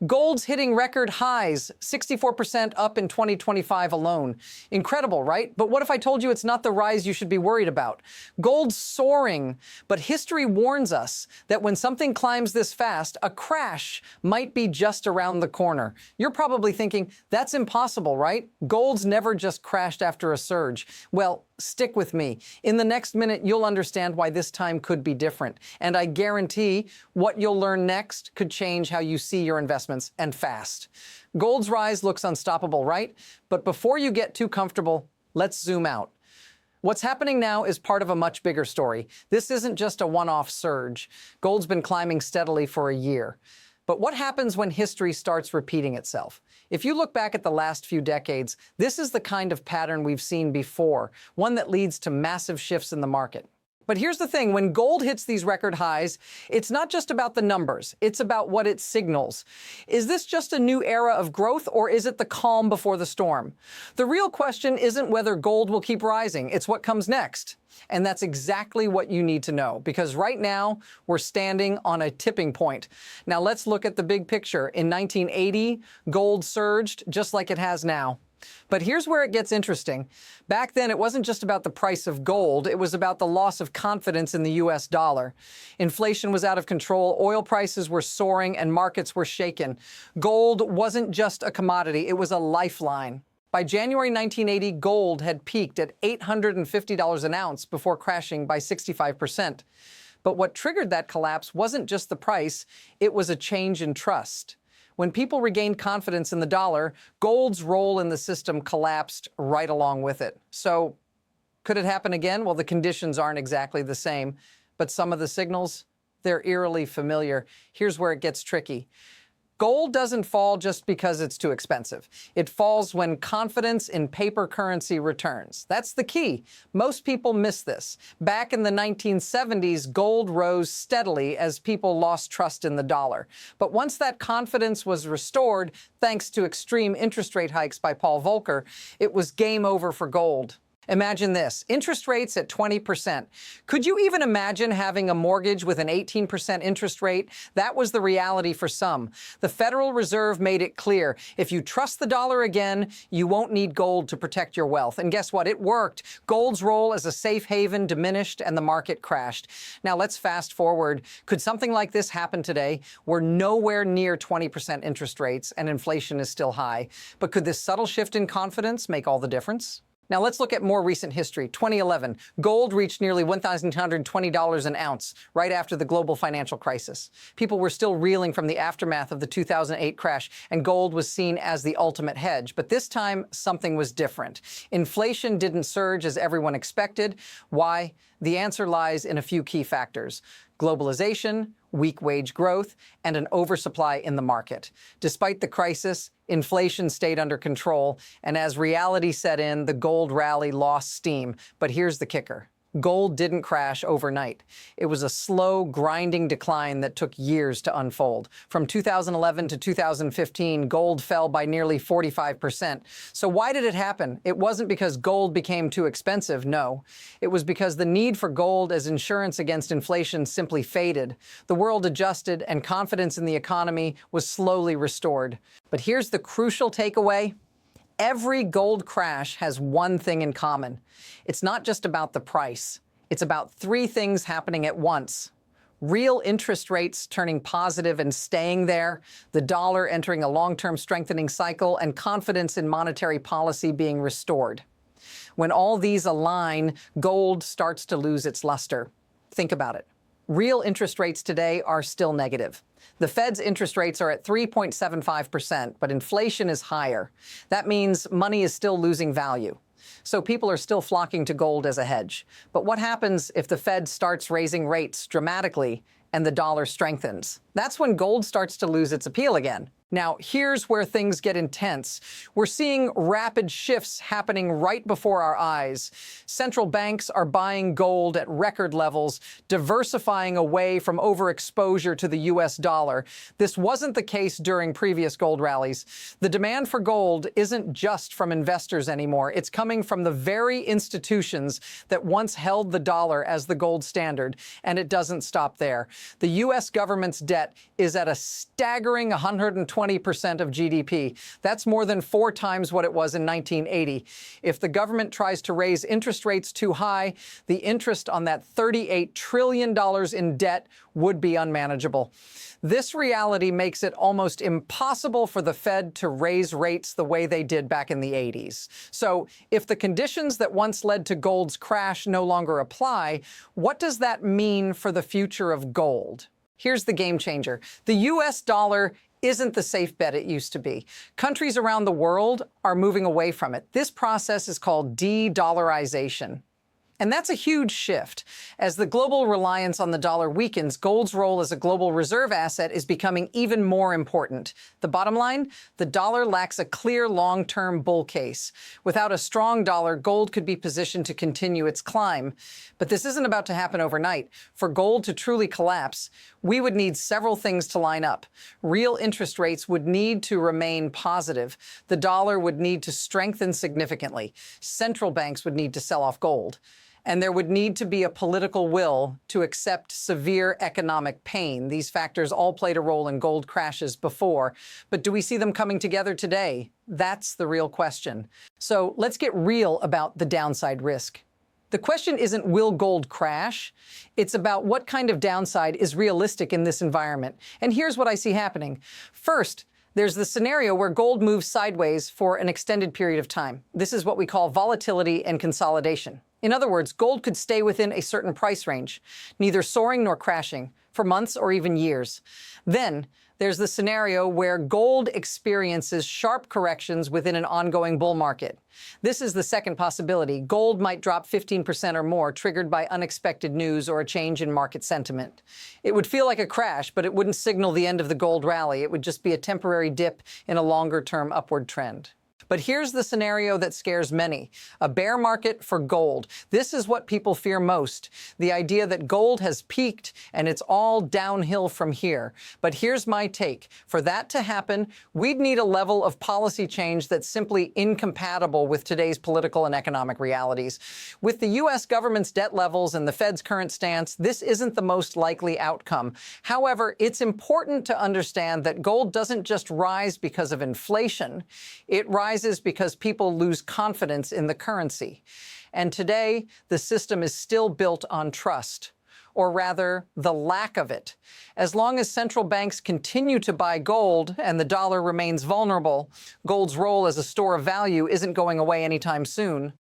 Gold's hitting record highs, 64% up in 2025 alone. Incredible, right? But what if I told you it's not the rise you should be worried about? Gold's soaring, but history warns us that when something climbs this fast, a crash might be just around the corner. You're probably thinking, that's impossible, right? Gold's never just crashed after a surge. Well, stick with me. In the next minute, you'll understand why this time could be different. And I guarantee what you'll learn next could change how you see your investments, and fast. Gold's rise looks unstoppable, right? But before you get too comfortable, let's zoom out. What's happening now is part of a much bigger story. This isn't just a one-off surge. Gold's been climbing steadily for a year. But what happens when history starts repeating itself? If you look back at the last few decades, this is the kind of pattern we've seen before, one that leads to massive shifts in the market. But here's the thing, when gold hits these record highs, it's not just about the numbers, it's about what it signals. Is this just a new era of growth, or is it the calm before the storm? The real question isn't whether gold will keep rising, it's what comes next. And that's exactly what you need to know, because right now we're standing on a tipping point. Now let's look at the big picture. In 1980, gold surged just like it has now. But here's where it gets interesting. Back then, it wasn't just about the price of gold, it was about the loss of confidence in the US dollar. Inflation was out of control, oil prices were soaring, and markets were shaken. Gold wasn't just a commodity, it was a lifeline. By January 1980, gold had peaked at $850 an ounce before crashing by 65%. But what triggered that collapse wasn't just the price, it was a change in trust. When people regained confidence in the dollar, gold's role in the system collapsed right along with it. So, could it happen again? Well, the conditions aren't exactly the same, but some of the signals, they're eerily familiar. Here's where it gets tricky. Gold doesn't fall just because it's too expensive. It falls when confidence in paper currency returns. That's the key. Most people miss this. Back in the 1970s, gold rose steadily as people lost trust in the dollar. But once that confidence was restored, thanks to extreme interest rate hikes by Paul Volcker, it was game over for gold. Imagine this, interest rates at 20%. Could you even imagine having a mortgage with an 18% interest rate? That was the reality for some. The Federal Reserve made it clear, if you trust the dollar again, you won't need gold to protect your wealth. And guess what? It worked. Gold's role as a safe haven diminished and the market crashed. Now let's fast forward. Could something like this happen today? We're nowhere near 20% interest rates and inflation is still high. But could this subtle shift in confidence make all the difference? Now let's look at more recent history. 2011, gold reached nearly $1,220 an ounce right after the global financial crisis. People were still reeling from the aftermath of the 2008 crash, and gold was seen as the ultimate hedge. But this time, something was different. Inflation didn't surge as everyone expected. Why? The answer lies in a few key factors: globalization, weak wage growth, and an oversupply in the market. Despite the crisis, inflation stayed under control, and as reality set in, the gold rally lost steam. But here's the kicker. Gold didn't crash overnight. It was a slow, grinding decline that took years to unfold. From 2011 to 2015, gold fell by nearly 45%. So why did it happen? It wasn't because gold became too expensive, no. It was because the need for gold as insurance against inflation simply faded. The world adjusted, and confidence in the economy was slowly restored. But here's the crucial takeaway. Every gold crash has one thing in common. It's not just about the price. It's about three things happening at once: real interest rates turning positive and staying there, the dollar entering a long-term strengthening cycle, and confidence in monetary policy being restored. When all these align, gold starts to lose its luster. Think about it. Real interest rates today are still negative. The Fed's interest rates are at 3.75%, but inflation is higher. That means money is still losing value. So people are still flocking to gold as a hedge. But what happens if the Fed starts raising rates dramatically and the dollar strengthens? That's when gold starts to lose its appeal again. Now, here's where things get intense. We're seeing rapid shifts happening right before our eyes. Central banks are buying gold at record levels, diversifying away from overexposure to the US dollar. This wasn't the case during previous gold rallies. The demand for gold isn't just from investors anymore. It's coming from the very institutions that once held the dollar as the gold standard. And it doesn't stop there. The US government's debt is at a staggering 120 20% of GDP. That's more than 4 times what it was in 1980. If the government tries to raise interest rates too high, the interest on that $38 trillion in debt would be unmanageable. This reality makes it almost impossible for the Fed to raise rates the way they did back in the 80s. So if the conditions that once led to gold's crash no longer apply, what does that mean for the future of gold? Here's the game changer. The US dollar isn't the safe bet it used to be. Countries around the world are moving away from it. This process is called de-dollarization. And that's a huge shift. As the global reliance on the dollar weakens, gold's role as a global reserve asset is becoming even more important. The bottom line? The dollar lacks a clear long-term bull case. Without a strong dollar, gold could be positioned to continue its climb. But this isn't about to happen overnight. For gold to truly collapse, we would need several things to line up. Real interest rates would need to remain positive. The dollar would need to strengthen significantly. Central banks would need to sell off gold. And there would need to be a political will to accept severe economic pain. These factors all played a role in gold crashes before. But do we see them coming together today? That's the real question. So let's get real about the downside risk. The question isn't, will gold crash? It's about what kind of downside is realistic in this environment. And here's what I see happening. First, there's the scenario where gold moves sideways for an extended period of time. This is what we call volatility and consolidation. In other words, gold could stay within a certain price range, neither soaring nor crashing, for months or even years. Then there's the scenario where gold experiences sharp corrections within an ongoing bull market. This is the second possibility. Gold might drop 15% or more, triggered by unexpected news or a change in market sentiment. It would feel like a crash, but it wouldn't signal the end of the gold rally. It would just be a temporary dip in a longer-term upward trend. But here's the scenario that scares many: a bear market for gold. This is what people fear most, the idea that gold has peaked and it's all downhill from here. But here's my take. For that to happen, we'd need a level of policy change that's simply incompatible with today's political and economic realities. With the U.S. government's debt levels and the Fed's current stance, this isn't the most likely outcome. However, it's important to understand that gold doesn't just rise because of inflation. It rises because people lose confidence in the currency. And today, the system is still built on trust, or rather, the lack of it. As long as central banks continue to buy gold and the dollar remains vulnerable, gold's role as a store of value isn't going away anytime soon.